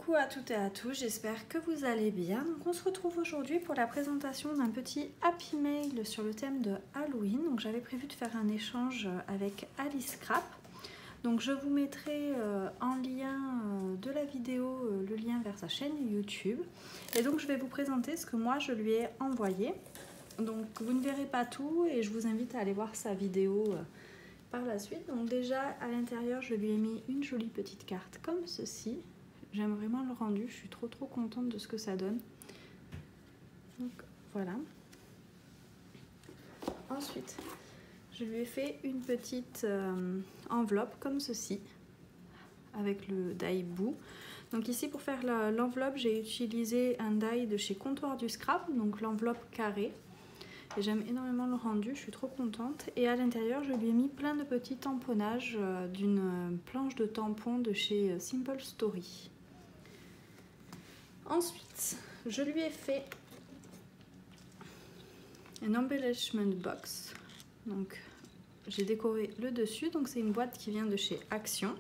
Coucou à toutes et à tous, j'espère que vous allez bien. Donc on se retrouve aujourd'hui pour la présentation d'un petit Happy Mail sur le thème de Halloween. Donc j'avais prévu de faire un échange avec Alice Scrap. Donc je vous mettrai en lien de la vidéo le lien vers sa chaîne YouTube. Et donc je vais vous présenter ce que moi je lui ai envoyé. Donc vous ne verrez pas tout et je vous invite à aller voir sa vidéo par la suite. Donc déjà à l'intérieur je lui ai mis une jolie petite carte comme ceci. J'aime vraiment le rendu, je suis trop contente de ce que ça donne. Donc voilà. Ensuite, je lui ai fait une petite enveloppe comme ceci, avec le die bout. Donc ici pour faire l'enveloppe, j'ai utilisé un die de chez Comptoir du Scrap, donc l'enveloppe carrée. Et j'aime énormément le rendu, je suis trop contente. Et à l'intérieur, je lui ai mis plein de petits tamponnages d'une planche de tampons de chez Simple Story. Ensuite, je lui ai fait un embellishment box. Donc, j'ai décoré le dessus. Donc, c'est une boîte qui vient de chez Action.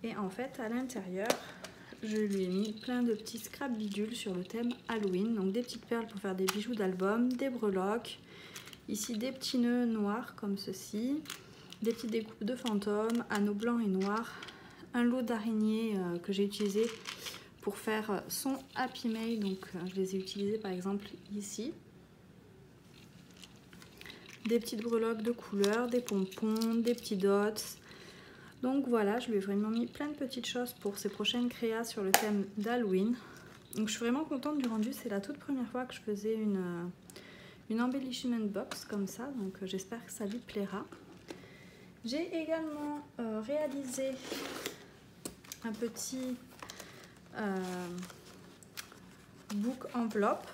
Et en fait, à l'intérieur, je lui ai mis plein de petits scrap bidules sur le thème Halloween. Donc, des petites perles pour faire des bijoux d'album, des breloques. Ici, des petits nœuds noirs comme ceci. Des petites découpes de fantômes, anneaux blancs et noirs. Un lot d'araignées que j'ai utilisé pour faire son Happy Mail, donc je les ai utilisés par exemple ici. Des petites breloques de couleurs, des pompons, des petits dots. Donc voilà, je lui ai vraiment mis plein de petites choses pour ses prochaines créas sur le thème d'Halloween. Donc je suis vraiment contente du rendu, c'est la toute première fois que je faisais une embellishment box comme ça, donc j'espère que ça lui plaira. J'ai également réalisé un petit book enveloppe.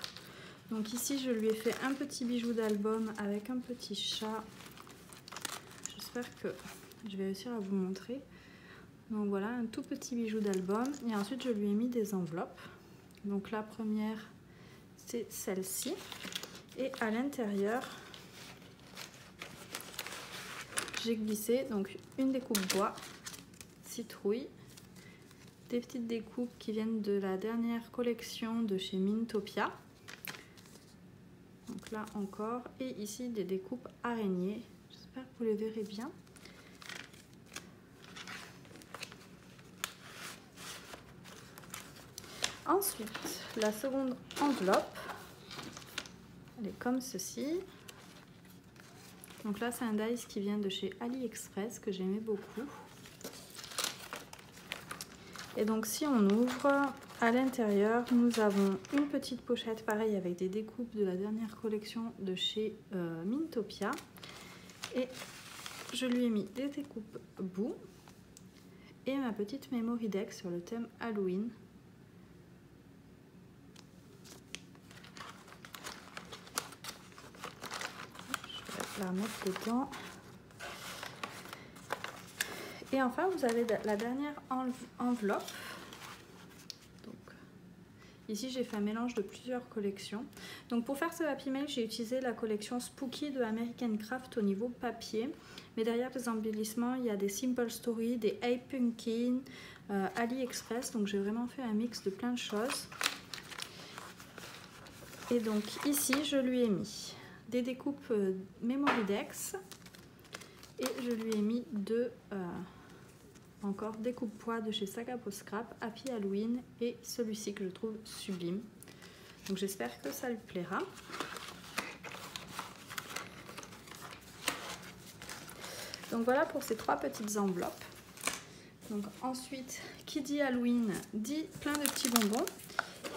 Donc ici je lui ai fait un petit bijou d'album avec un petit chat. J'espère que je vais réussir à vous montrer. Donc voilà, un tout petit bijou d'album. Et ensuite je lui ai mis des enveloppes. Donc la première c'est celle-ci. Et à l'intérieur j'ai glissé donc une découpe bois, citrouille, des petites découpes qui viennent de la dernière collection de chez Mintopia. Donc là encore. Et ici des découpes araignées. J'espère que vous les verrez bien. Ensuite, la seconde enveloppe, elle est comme ceci. Donc là, c'est un dice qui vient de chez AliExpress que j'aimais beaucoup. Et donc si on ouvre, à l'intérieur, nous avons une petite pochette pareil avec des découpes de la dernière collection de chez Mintopia. Et je lui ai mis des découpes bout et ma petite memory deck sur le thème Halloween. Je vais la mettre dedans. Et enfin, vous avez la dernière enveloppe. Donc, ici, j'ai fait un mélange de plusieurs collections. Donc, pour faire ce Happy Mail, j'ai utilisé la collection Spooky de American Craft au niveau papier. Mais derrière les embellissements, il y a des Simple Story, des Hey Pumpkin, AliExpress. Donc, j'ai vraiment fait un mix de plein de choses. Et donc, ici, je lui ai mis des découpes Memory Decks. Et je lui ai mis encore découpe poids de chez Sagapo Scrap, Happy Halloween et celui-ci que je trouve sublime. Donc j'espère que ça lui plaira. Donc voilà pour ces trois petites enveloppes. Donc ensuite, qui dit Halloween dit plein de petits bonbons.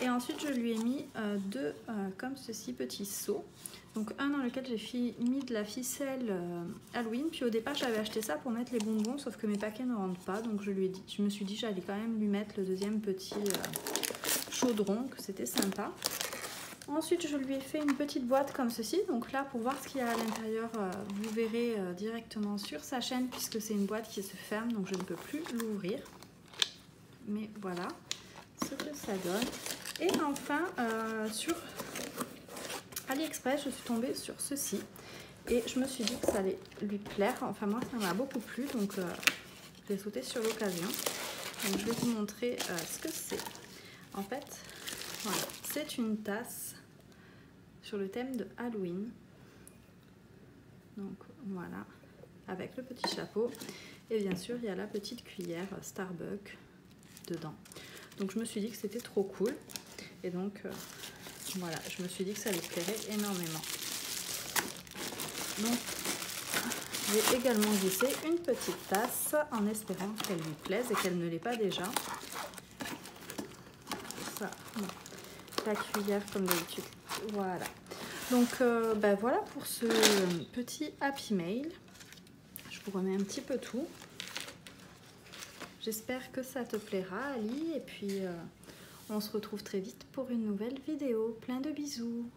Et ensuite je lui ai mis deux comme ceci petits seaux. Donc un dans lequel j'ai mis de la ficelle Halloween. Puis au départ j'avais acheté ça pour mettre les bonbons, sauf que mes paquets ne rentrent pas. Donc je me suis dit j'allais quand même lui mettre le deuxième petit chaudron, que c'était sympa. Ensuite je lui ai fait une petite boîte comme ceci. Donc là pour voir ce qu'il y a à l'intérieur, vous verrez directement sur sa chaîne, puisque c'est une boîte qui se ferme, donc je ne peux plus l'ouvrir. Mais voilà ce que ça donne. Et enfin sur AliExpress, je suis tombée sur ceci et je me suis dit que ça allait lui plaire. Enfin moi ça m'a beaucoup plu, donc je l'ai sauté sur l'occasion. Donc je vais vous montrer ce que c'est. En fait, voilà, c'est une tasse sur le thème de Halloween. Donc voilà, avec le petit chapeau. Et bien sûr, il y a la petite cuillère Starbucks dedans. Donc je me suis dit que c'était trop cool. Et donc voilà, je me suis dit que ça lui plairait énormément. Donc j'ai également glissé une petite tasse en espérant qu'elle lui plaise et qu'elle ne l'est pas déjà. Ça, non. La cuillère comme d'habitude. Voilà. Donc ben voilà pour ce petit Happy Mail. Je vous remets un petit peu tout. J'espère que ça te plaira, Ali. Et puis on se retrouve très vite pour une nouvelle vidéo. Plein de bisous.